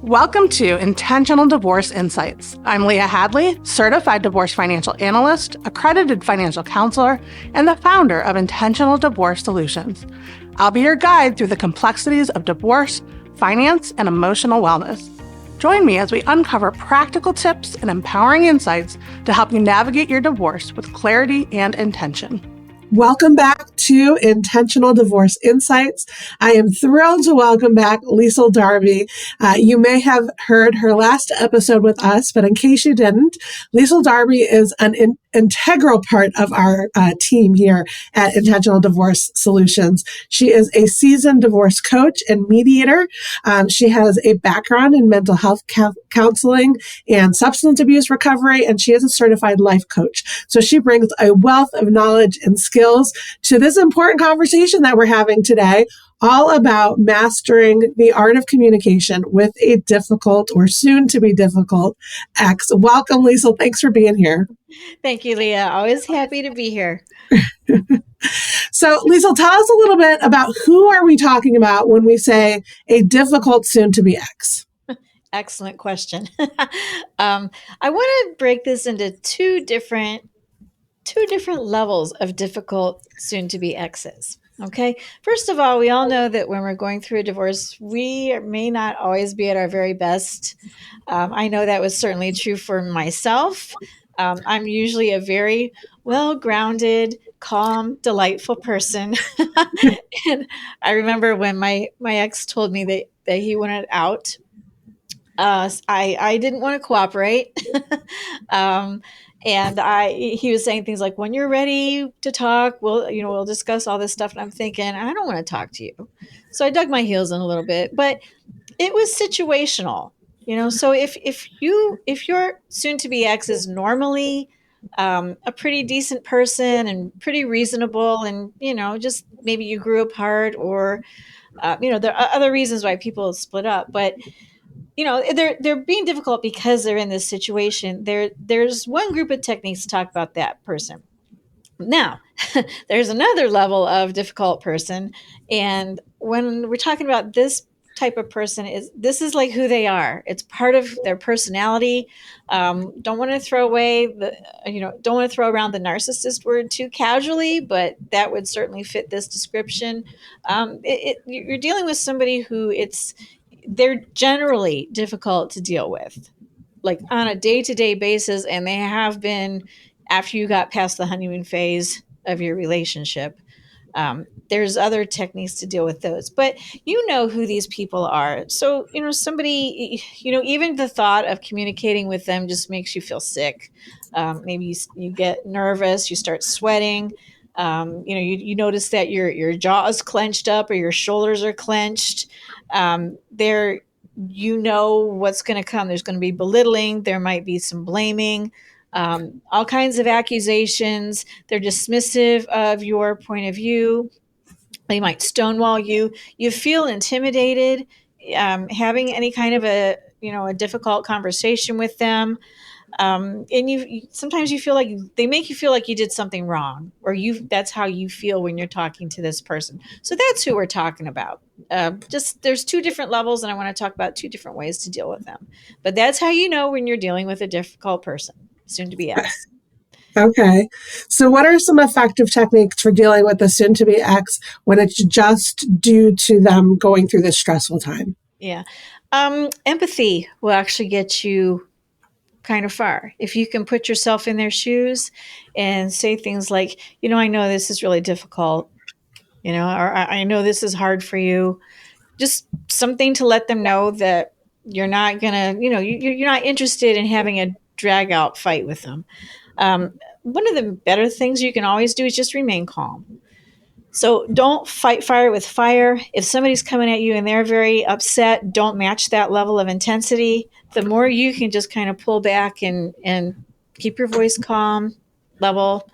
Welcome to Intentional Divorce Insights. I'm Leah Hadley, certified divorce financial analyst, accredited financial counselor, and the founder of Intentional Divorce Solutions. I'll be your guide through the complexities of divorce, finance, and emotional wellness. Join me as we uncover practical tips and empowering insights to help you navigate your divorce with clarity and intention. Welcome back to Intentional Divorce Insights. I am thrilled to welcome back Liesel Darby. You may have heard her last episode with us, but in case you didn't, Liesel Darby is an integral part of our team here at Intentional Divorce Solutions. She is a seasoned divorce coach and mediator. She has a background in mental health counseling and substance abuse recovery, and she is a certified life coach. So she brings a wealth of knowledge and skills to this important conversation that we're having today, all about mastering the art of communication with a difficult or soon to be difficult ex. Welcome, Liesel. Thanks for being here. Thank you, Leah. Always happy to be here. So, Liesel, tell us a little bit about who are we talking about when we say a difficult soon to be ex? Excellent question. I want to break this into two different levels of difficult soon-to-be exes. Okay. First of all, we all know that when we're going through a divorce, we may not always be at our very best. I know that was certainly true for myself. I'm usually a very well-grounded, calm, delightful person. And I remember when my ex told me that he wanted out, I didn't want to cooperate. And he was saying things like, when you're ready to talk, we'll discuss all this stuff. And I'm thinking, I don't want to talk to you. So I dug my heels in a little bit, but it was situational, so if your soon to be ex is normally, a pretty decent person and pretty reasonable, and, just maybe you grew apart, or, there are other reasons why people split up, but they're being difficult because they're in this situation. There's one group of techniques to talk about that person. Now, there's another level of difficult person. And when we're talking about this type of person, this is like who they are. It's part of their personality. Don't want to throw around the narcissist word too casually, but that would certainly fit this description. You're dealing with somebody who they're generally difficult to deal with, like on a day-to-day basis, and they have been after you got past the honeymoon phase of your relationship. There's other techniques to deal with those, but you know who these people are. So, somebody, even the thought of communicating with them just makes you feel sick. Maybe you get nervous, you start sweating. You notice that your jaw is clenched up or your shoulders are clenched. What's going to come. There's going to be belittling. There might be some blaming, all kinds of accusations. They're dismissive of your point of view. They might stonewall you. You feel intimidated, having any kind of a difficult conversation with them. And sometimes you feel like they make you feel like you did something wrong, or that's how you feel when you're talking to this person. So that's who we're talking about. There's two different levels, and I want to talk about two different ways to deal with them. But that's how you know when you're dealing with a difficult person, soon to be ex. Okay. So what are some effective techniques for dealing with the soon to be ex when it's just due to them going through this stressful time? Yeah. Empathy will actually get you kind of far. If you can put yourself in their shoes and say things like, I know this is really difficult, or I know this is hard for you. Just something to let them know that you're not gonna, you're not interested in having a drag out fight with them. One of the better things you can always do is just remain calm. So don't fight fire with fire. If somebody's coming at you and they're very upset, don't match that level of intensity. The more you can just kind of pull back and keep your voice calm, level.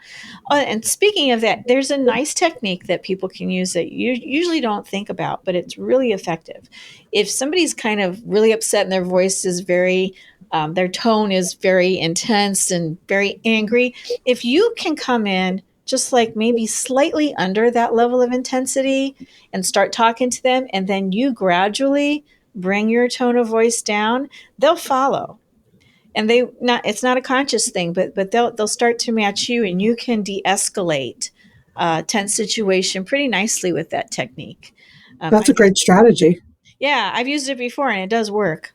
And speaking of that, there's a nice technique that people can use that you usually don't think about, but it's really effective. If somebody's kind of really upset and their voice is their tone is very intense and very angry, if you can come in just like maybe slightly under that level of intensity and start talking to them, and then you gradually bring your tone of voice down, they'll follow. And it's not a conscious thing, but they'll start to match you, and you can de-escalate a tense situation pretty nicely with that technique. That's a great strategy. Yeah, I've used it before and it does work.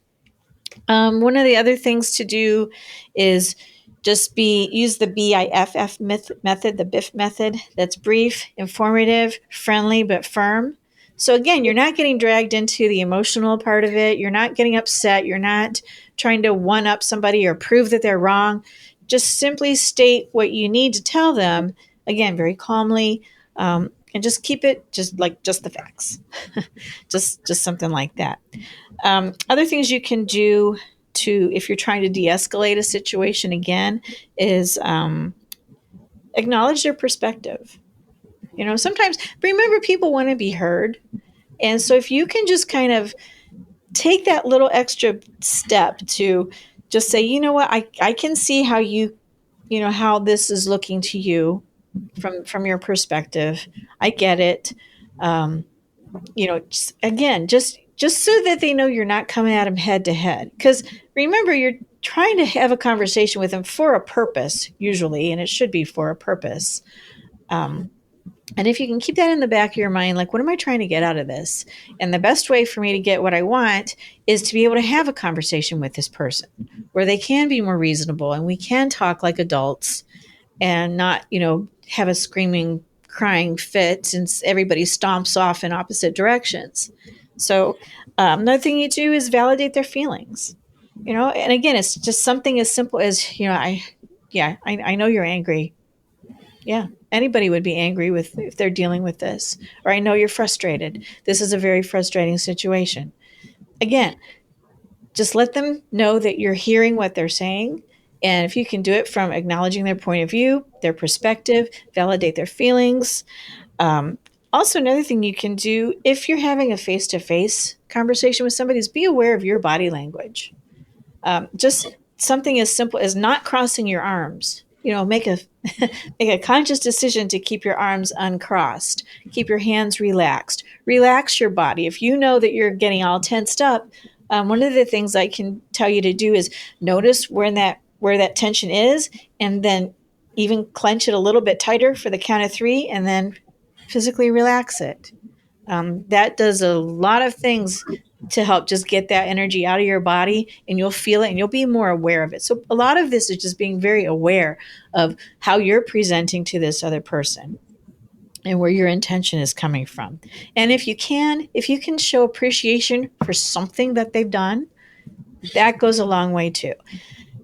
One of the other things to do is just use the BIFF method, the BIFF method. That's brief, informative, friendly, but firm. So again, you're not getting dragged into the emotional part of it. You're not getting upset. You're not trying to one up somebody or prove that they're wrong. Just simply state what you need to tell them, again, very calmly, and just keep it just the facts, just something like that. Other things you can do if you're trying to de-escalate a situation again is acknowledge their perspective. Sometimes remember people want to be heard. And so if you can just kind of take that little extra step to just say, you know what, I can see how how this is looking to you from your perspective. I get it. Just so that they know you're not coming at them head to head. Because remember, you're trying to have a conversation with them for a purpose, usually, and it should be for a purpose. And if you can keep that in the back of your mind, like, what am I trying to get out of this? And the best way for me to get what I want is to be able to have a conversation with this person where they can be more reasonable and we can talk like adults and not, have a screaming, crying fit and everybody stomps off in opposite directions. So another thing you do is validate their feelings, and again, it's just something as simple as, I know you're angry. Yeah. Anybody would be angry if they're dealing with this, or I know you're frustrated. This is a very frustrating situation. Again, just let them know that you're hearing what they're saying. And if you can do it from acknowledging their point of view, their perspective, validate their feelings. Also, another thing you can do if you're having a face-to-face conversation with somebody is be aware of your body language. Just something as simple as not crossing your arms. Make a conscious decision to keep your arms uncrossed. Keep your hands relaxed. Relax your body. If you know that you're getting all tensed up, one of the things I can tell you to do is notice where that tension is, and then even clench it a little bit tighter for the count of 3, and then physically relax it. That does a lot of things to help just get that energy out of your body, and you'll feel it and you'll be more aware of it. So a lot of this is just being very aware of how you're presenting to this other person and where your intention is coming from. And if you can show appreciation for something that they've done, that goes a long way too.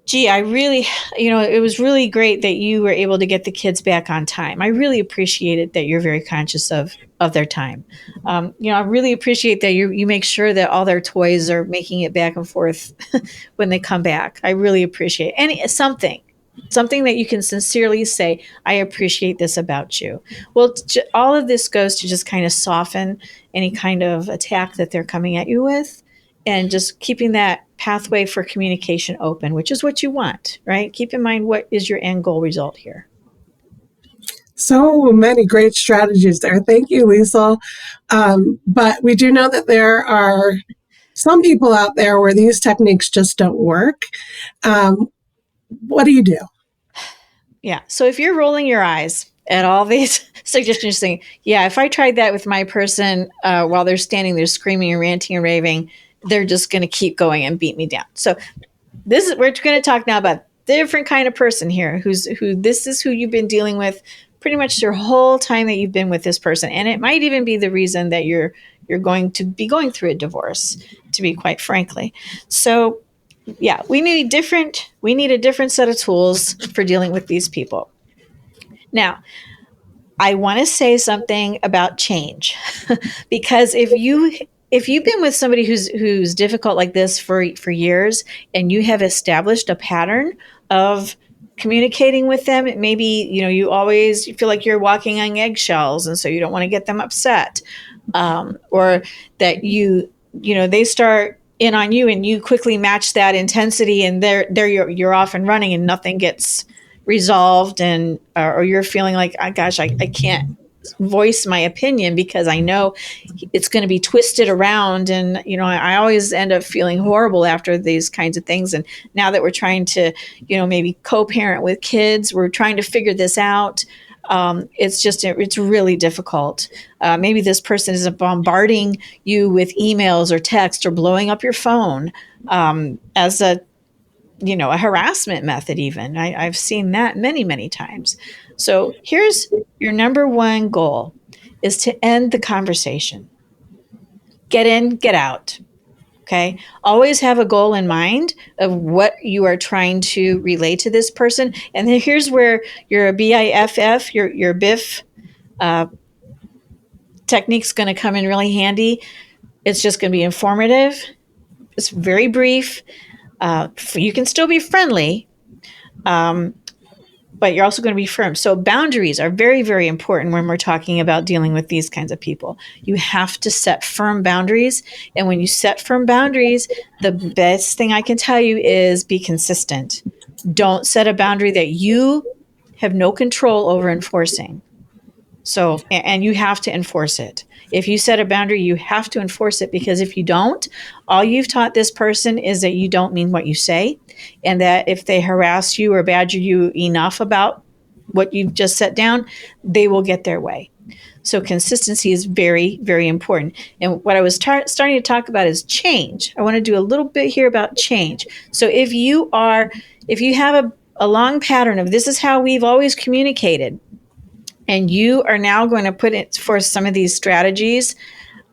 Gee, I really, it was really great that you were able to get the kids back on time. I really appreciate it that you're very conscious of their time. I really appreciate that you make sure that all their toys are making it back and forth when they come back. I really appreciate something that you can sincerely say, I appreciate this about you. Well, all of this goes to just kind of soften any kind of attack that they're coming at you with, and just keeping that pathway for communication open, which is what you want, right? Keep in mind, what is your end goal result here? So many great strategies there. Thank you, Liesel. But we do know that there are some people out there where these techniques just don't work. What do you do? Yeah. So if you're rolling your eyes at all these suggestions, saying, yeah, if I tried that with my person while they're standing there screaming and ranting and raving, they're just going to keep going and beat me down. So we're going to talk now about different kind of person here this is who you've been dealing with pretty much your whole time that you've been with this person. And it might even be the reason that you're going to be going through a divorce, to be quite frankly. So yeah, we need a different set of tools for dealing with these people. Now, I want to say something about change because if you've been with somebody who's difficult like this for years, and you have established a pattern of communicating with them, maybe you always feel like you're walking on eggshells, and so you don't want to get them upset, or that they start in on you and you quickly match that intensity, and you're off and running and nothing gets resolved, and or you're feeling like, oh, gosh, I can't voice my opinion because I know it's going to be twisted around. And, I always end up feeling horrible after these kinds of things. And now that we're trying to, maybe co-parent with kids, we're trying to figure this out. It's really difficult. Maybe this person is bombarding you with emails or text or blowing up your phone as a harassment method even. I've seen that many, many times. So here's your number one goal is to end the conversation. Get in, get out. Okay. Always have a goal in mind of what you are trying to relay to this person. And then here's where your BIFF, your BIFF technique's going to come in really handy. It's just going to be informative. It's very brief. You can still be friendly, but you're also going to be firm. So boundaries are very, very important when we're talking about dealing with these kinds of people. You have to set firm boundaries. And when you set firm boundaries, the best thing I can tell you is be consistent. Don't set a boundary that you have no control over enforcing. So, and you have to enforce it. If you set a boundary, you have to enforce it, because if you don't, all you've taught this person is that you don't mean what you say, and that if they harass you or badger you enough about what you've just set down, they will get their way. So consistency is very, very important. And what I was starting to talk about is change. I want to do a little bit here about change. So if you have a long pattern of this is how we've always communicated, and you are now going to put it for some of these strategies,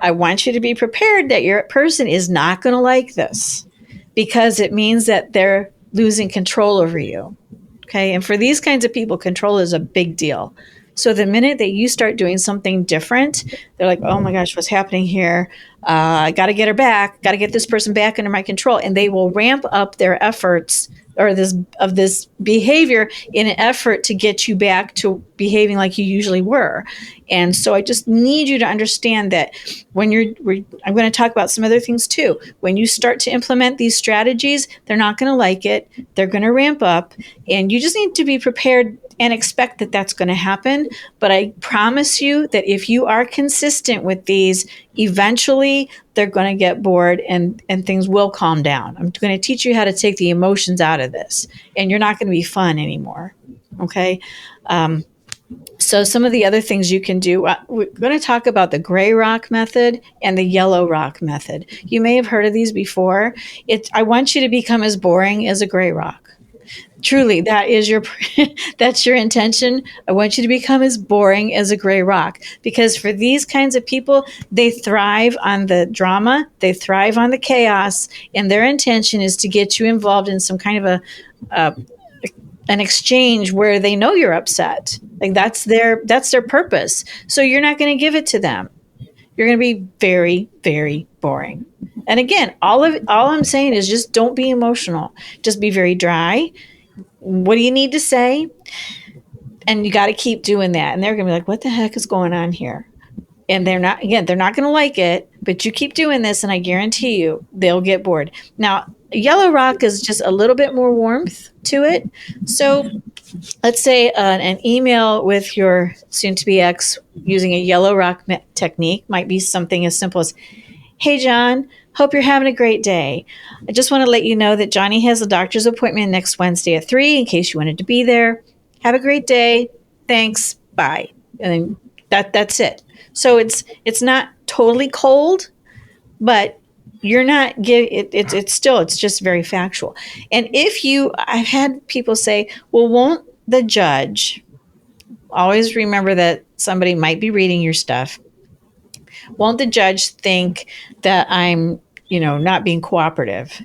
I want you to be prepared that your person is not going to like this, because it means that they're losing control over you. Okay. And for these kinds of people, control is a big deal. So the minute that you start doing something different, they're like, oh my gosh, what's happening here? I got to get her back, got to get this person back under my control. And they will ramp up their efforts or this behavior in an effort to get you back to behaving like you usually were. And so I just need you to understand that when I'm going to talk about some other things too. When you start to implement these strategies, they're not going to like it. They're going to ramp up, and you just need to be prepared and expect that that's going to happen. But I promise you that if you are consistent with these, eventually they're going to get bored and things will calm down. I'm going to teach you how to take the emotions out of this, and you're not going to be fun anymore. Okay. So some of the other things you can do, we're going to talk about the gray rock method and the yellow rock method. You may have heard of these before. I want you to become as boring as a gray rock. Truly, that's your intention. I want you to become as boring as a gray rock, because for these kinds of people, they thrive on the drama, they thrive on the chaos, and their intention is to get you involved in some kind of an exchange where they know you're upset. Like that's their purpose. So you're not going to give it to them. You're going to be very, very boring. And again, all I'm saying is just don't be emotional. Just be very dry. What do you need to say? And you got to keep doing that. And they're going to be like, what the heck is going on here? And they're not going to like it, but you keep doing this, and I guarantee you they'll get bored. Now, yellow rock is just a little bit more warmth to it. So let's say an email with your soon-to-be ex using a yellow rock technique might be something as simple as, hey, John, hope you're having a great day. I just want to let you know that Johnny has a doctor's appointment next Wednesday at 3 in case you wanted to be there. Have a great day. Thanks. Bye. And then that's it. So it's not totally cold, but you're not it's just very factual. And I've had people say, well, won't the judge, always remember that somebody might be reading your stuff, won't the judge think that I'm, not being cooperative?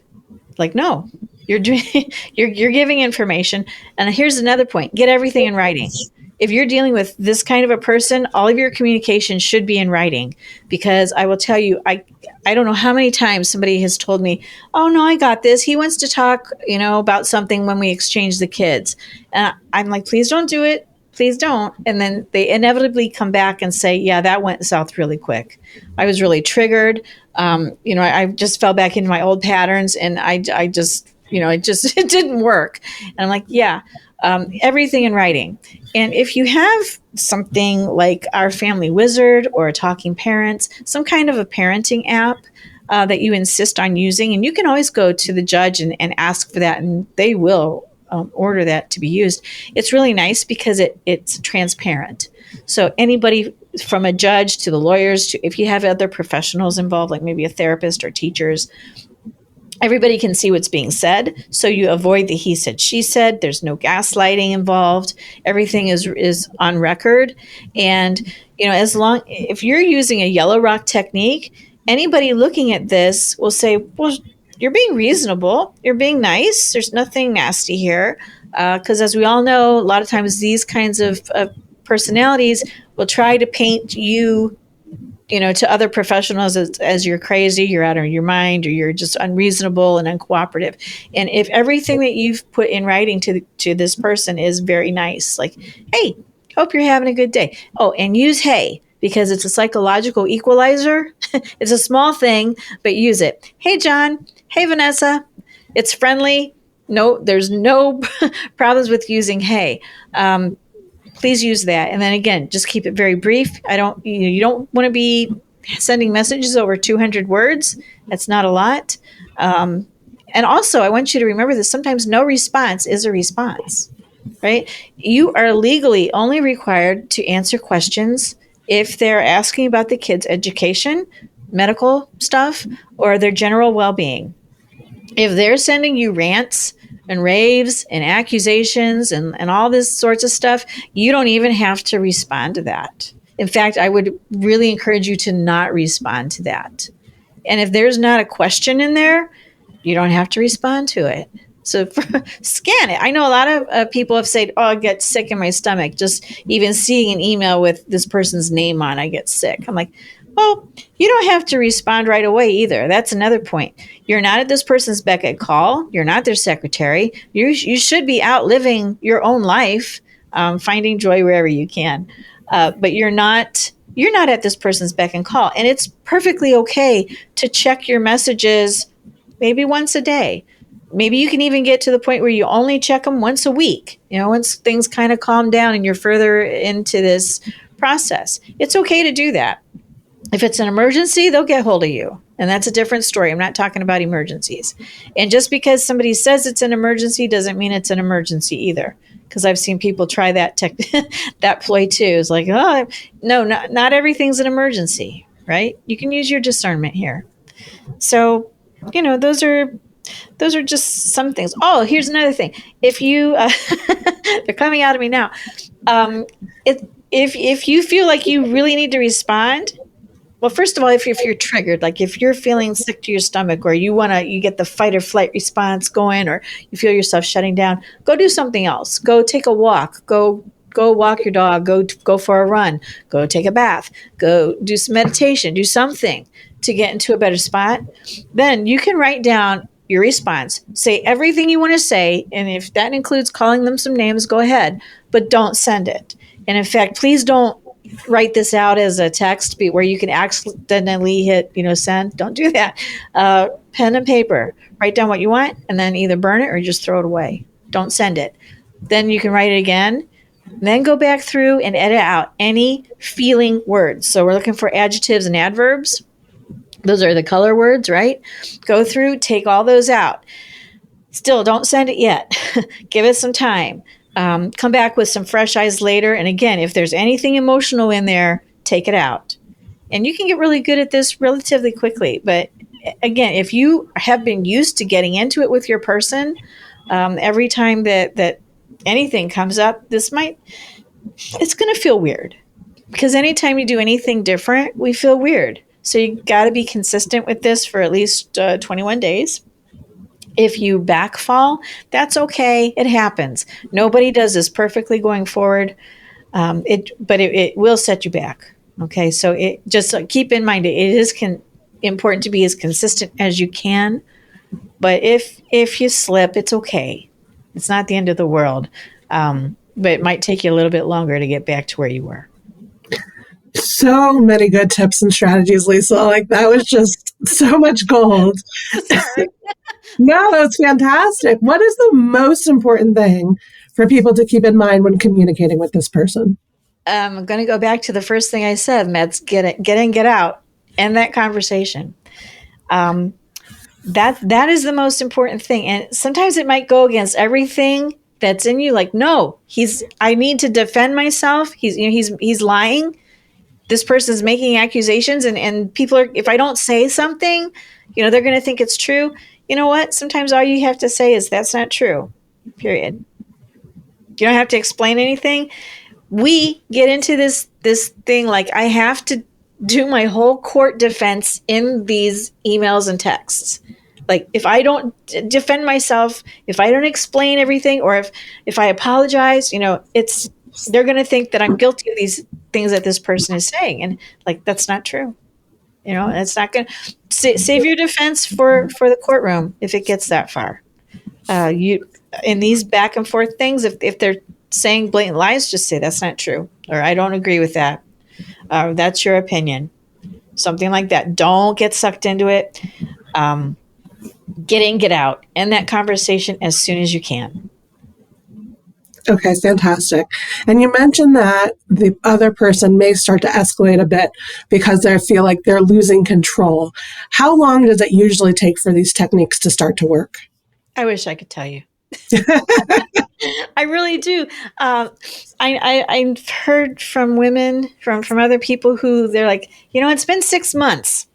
Like, no, you're giving information. And here's another point: get everything in writing. If you're dealing with this kind of a person, all of your communication should be in writing, because I will tell you, I don't know how many times somebody has told me, oh no, I got this. He wants to talk, about something when we exchange the kids. And I'm like, please don't do it. Please don't. And then they inevitably come back and say, yeah, that went south really quick. I was really triggered. I just fell back into my old patterns, and I just, it didn't work. And I'm like, yeah, everything in writing. And if you have something like Our Family Wizard or Talking Parents, some kind of a parenting app that you insist on using. And you can always go to the judge and ask for that, and they will order that to be used. It's really nice because it's transparent. So anybody from a judge to the lawyers, to if you have other professionals involved, like maybe a therapist or teachers, everybody can see what's being said. So you avoid the he said, she said. There's no gaslighting involved. Everything is on record. And, if you're using a yellow rock technique, anybody looking at this will say, well, you're being reasonable. You're being nice. There's nothing nasty here. Because as we all know, a lot of times these kinds of personalities will try to paint you, to other professionals as you're crazy, you're out of your mind, or you're just unreasonable and uncooperative. And if everything that you've put in writing to this person is very nice, like, hey, hope you're having a good day. Oh, and use hey, because it's a psychological equalizer. It's a small thing, but use it. Hey, John. Hey, Vanessa. It's friendly. No, there's no problems with using hey. Please use that. And then again, just keep it very brief. You don't want to be sending messages over 200 words. That's not a lot. And also, I want you to remember that sometimes no response is a response, right? You are legally only required to answer questions if they're asking about the kid's education, medical stuff, or their general well-being. If they're sending you rants and raves and accusations and all this sorts of stuff, you don't even have to respond to that. In fact, I would really encourage you to not respond to that. And if there's not a question in there, you don't have to respond to it. So scan it. I know a lot of people have said, oh, I get sick in my stomach. Just even seeing an email with this person's name on, I get sick. I'm like, well, you don't have to respond right away either. That's another point. You're not at this person's beck and call. You're not their secretary. You should be out living your own life, finding joy wherever you can. But you're not at this person's beck and call. And it's perfectly okay to check your messages maybe once a day. Maybe you can even get to the point where you only check them once a week, once things kind of calm down and you're further into this process. It's okay to do that. If it's an emergency, they'll get hold of you. And that's a different story. I'm not talking about emergencies. And just because somebody says it's an emergency doesn't mean it's an emergency either. Because I've seen people try that that ploy too. It's like, oh, no, not everything's an emergency, right? You can use your discernment here. So, those are just some things. Oh, here's another thing. If you, they're coming out of me now. If you feel like you really need to respond, well, first of all, if you're triggered, like if you're feeling sick to your stomach, or you get the fight or flight response going, or you feel yourself shutting down, go do something else. Go take a walk. Go walk your dog. Go for a run. Go take a bath. Go do some meditation. Do something to get into a better spot. Then you can write down your response. Say everything you want to say, and if that includes calling them some names, go ahead, but don't send it. And in fact, please don't write this out as a text where you can accidentally hit, send. Don't do that. Pen and paper. Write down what you want, and then either burn it or just throw it away. Don't send it. Then you can write it again. Then go back through and edit out any feeling words. So we're looking for adjectives and adverbs. Those are the color words, right? Go through, take all those out. Still, don't send it yet. Give it some time. Come back with some fresh eyes later. And again, if there's anything emotional in there, take it out. And you can get really good at this relatively quickly. But again, if you have been used to getting into it with your person, every time that anything comes up, it's going to feel weird. Because anytime you do anything different, we feel weird. So you got to be consistent with this for at least 21 days. If you backfall, that's okay. It happens. Nobody does this perfectly going forward. But it will set you back. Okay. So just keep in mind, it is important to be as consistent as you can. But if you slip, it's okay. It's not the end of the world. But it might take you a little bit longer to get back to where you were. So many good tips and strategies, Liesel. Like that was just so much gold. No, that was fantastic. What is the most important thing for people to keep in mind when communicating with this person? I'm going to go back to the first thing I said, Meds, get in, get out, end that conversation. That is the most important thing. And sometimes it might go against everything that's in you. Like, no, I need to defend myself. He's lying. This person's making accusations, and people are, if I don't say something, they're going to think it's true. You know what? Sometimes all you have to say is that's not true, period. You don't have to explain anything. We get into this thing like I have to do my whole court defense in these emails and texts. Like if I don't defend myself, if I don't explain everything, or if I apologize, they're going to think that I'm guilty of these things that this person is saying, and like that's not true. It's not going to save your defense for the courtroom if it gets that far. In these back and forth things, if they're saying blatant lies, just say that's not true, or I don't agree with that. That's your opinion. Something like that. Don't get sucked into it. Get in, get out. End that conversation as soon as you can. Okay, fantastic. And you mentioned that the other person may start to escalate a bit because they feel like they're losing control. How long does it usually take for these techniques to start to work? I wish I could tell you. I really do. I've heard from women, from other people who they're like, it's been 6 months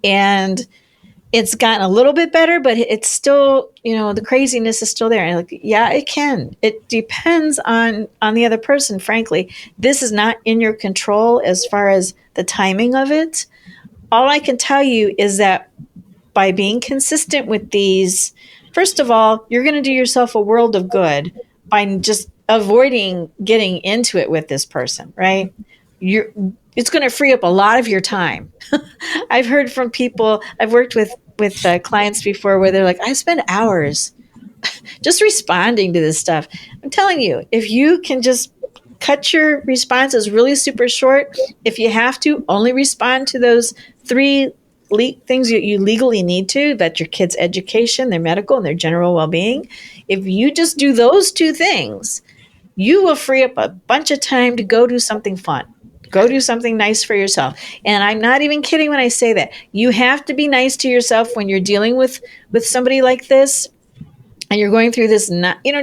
and it's gotten a little bit better, but it's still, the craziness is still there. And like, yeah, it can. It depends on the other person, frankly. This is not in your control as far as the timing of it. All I can tell you is that by being consistent with these, first of all, you're going to do yourself a world of good by just avoiding getting into it with this person, right? It's going to free up a lot of your time. I've heard from people, I've worked with clients before where they're like, I spend hours just responding to this stuff. I'm telling you, if you can just cut your responses really super short, if you have to, only respond to those 3 things you legally need to, that's your kids' education, their medical, and their general well-being. If you just do those 2 things, you will free up a bunch of time to go do something fun. Go do something nice for yourself. And I'm not even kidding when I say that. You have to be nice to yourself when you're dealing with somebody like this. And you're going through this,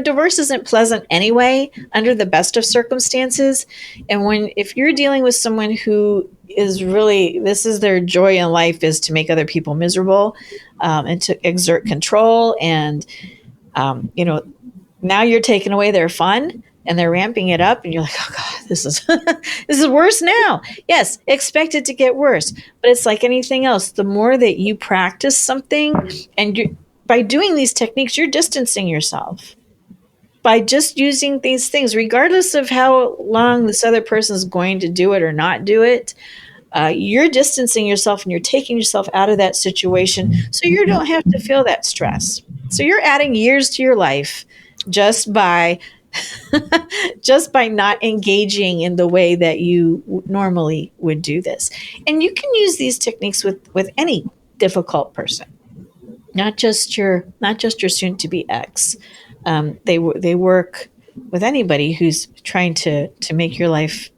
divorce isn't pleasant anyway, under the best of circumstances. And if you're dealing with someone who is really, this is their joy in life, is to make other people miserable, and to exert control. And, now you're taking away their fun and they're ramping it up. And you're like, oh God, this is worse now. Yes, expect it to get worse. But it's like anything else. The more that you practice something, and by doing these techniques, you're distancing yourself. By just using these things, regardless of how long this other person is going to do it or not do it, you're distancing yourself and you're taking yourself out of that situation so you don't have to feel that stress. So you're adding years to your life just by not engaging in the way that you normally would do this. And you can use these techniques with any difficult person. Not just your soon-to-be ex. They work with anybody who's trying to make your life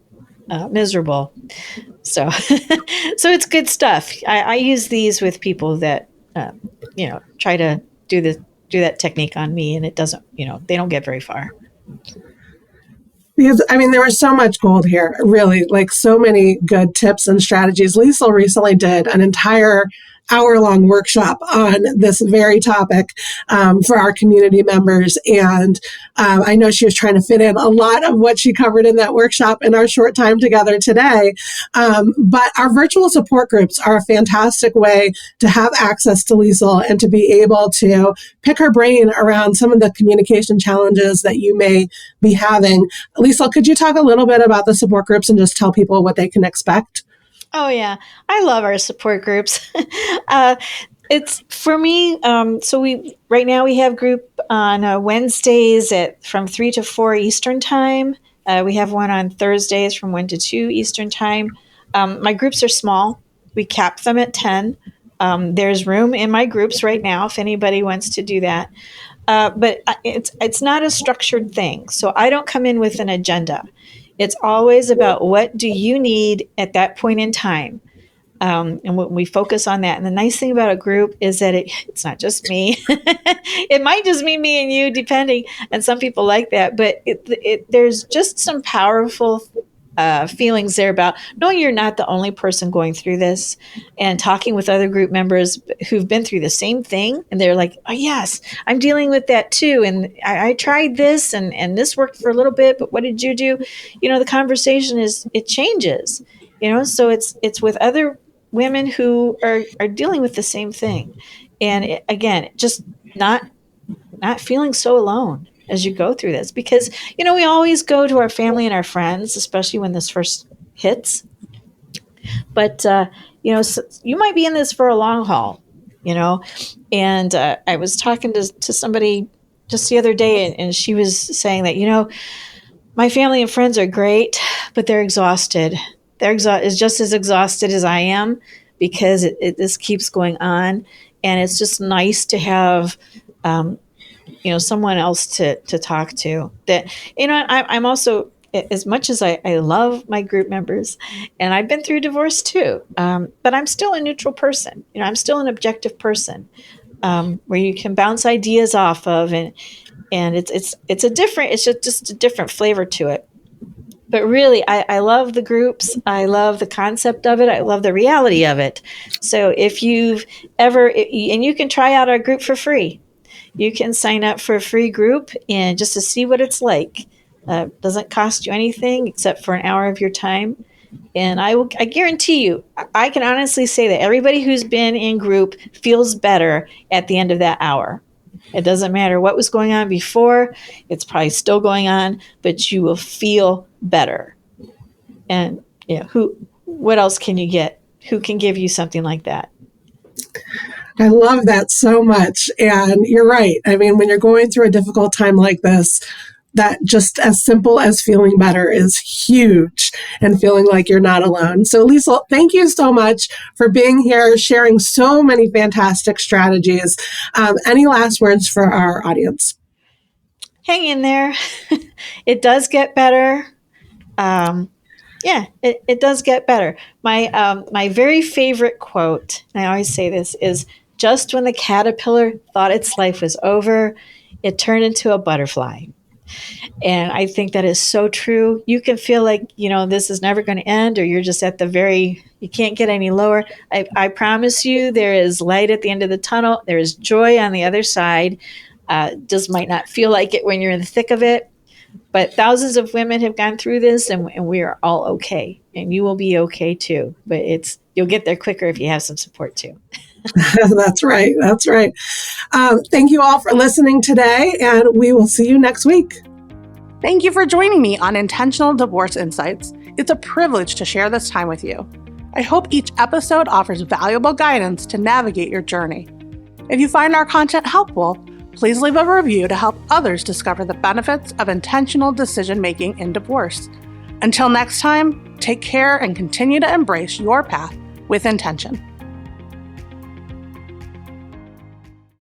miserable. So, so it's good stuff. I use these with people that try to do that technique on me, and it doesn't. They don't get very far. Because, there was so much gold here, really, like so many good tips and strategies. Liesel recently did an entire hour-long workshop on this very topic for our community members. And I know she was trying to fit in a lot of what she covered in that workshop in our short time together today. But our virtual support groups are a fantastic way to have access to Liesel and to be able to pick her brain around some of the communication challenges that you may be having. Liesel, could you talk a little bit about the support groups and just tell people what they can expect? Oh, yeah. I love our support groups. It's for me. So right now we have group on Wednesdays from 3 to 4 Eastern time. We have one on Thursdays from 1 to 2 Eastern time. My groups are small. We cap them at 10. There's room in my groups right now if anybody wants to do that. But it's not a structured thing. So I don't come in with an agenda. It's always about what do you need at that point in time. And when we focus on that, and the nice thing about a group is that it's not just me. It might just be me and you, depending. And some people like that, but there's just some powerful feelings there about knowing you're not the only person going through this, and talking with other group members who've been through the same thing. And they're like, oh, yes, I'm dealing with that too. And I tried this and this worked for a little bit, but what did you do? The conversation it changes, so it's with other women who are dealing with the same thing. And again, just not feeling so alone as you go through this, because, we always go to our family and our friends, especially when this first hits. But, so you might be in this for a long haul, and I was talking to somebody just the other day, and she was saying that, my family and friends are great, but they're exhausted. They're just as exhausted as I am, because this keeps going on. And it's just nice to have, someone else to talk to. That, I'm also, as much as I love my group members, and I've been through divorce too, but I'm still a neutral person. I'm still an objective person, where you can bounce ideas off of, and it's just a different flavor to it. But really, I love the groups. I love the concept of it. I love the reality of it. So if you've ever, and you can try out our group for free. You can sign up for a free group and just to see what it's like. Doesn't cost you anything except for an hour of your time. And I guarantee you, I can honestly say that everybody who's been in group feels better at the end of that hour. It doesn't matter what was going on before. It's probably still going on, but you will feel better. And what else can you get? Who can give you something like that? I love that so much. And you're right. I mean, when you're going through a difficult time like this, that just as simple as feeling better is huge, and feeling like you're not alone. So Liesel, thank you so much for being here, sharing so many fantastic strategies. Any last words for our audience? Hang in there. It does get better. It does get better. My very favorite quote, and I always say this, is just when the caterpillar thought its life was over, it turned into a butterfly. And I think that is so true. You can feel like, this is never going to end, or you're just at you can't get any lower. I promise you there is light at the end of the tunnel. There is joy on the other side. Just might not feel like it when you're in the thick of it. But thousands of women have gone through this, and we are all okay. And you will be okay too. But you'll get there quicker if you have some support too. That's right. That's right. Thank you all for listening today, and we will see you next week. Thank you for joining me on Intentional Divorce Insights. It's a privilege to share this time with you. I hope each episode offers valuable guidance to navigate your journey. If you find our content helpful, please leave a review to help others discover the benefits of intentional decision-making in divorce. Until next time, take care and continue to embrace your path with intention.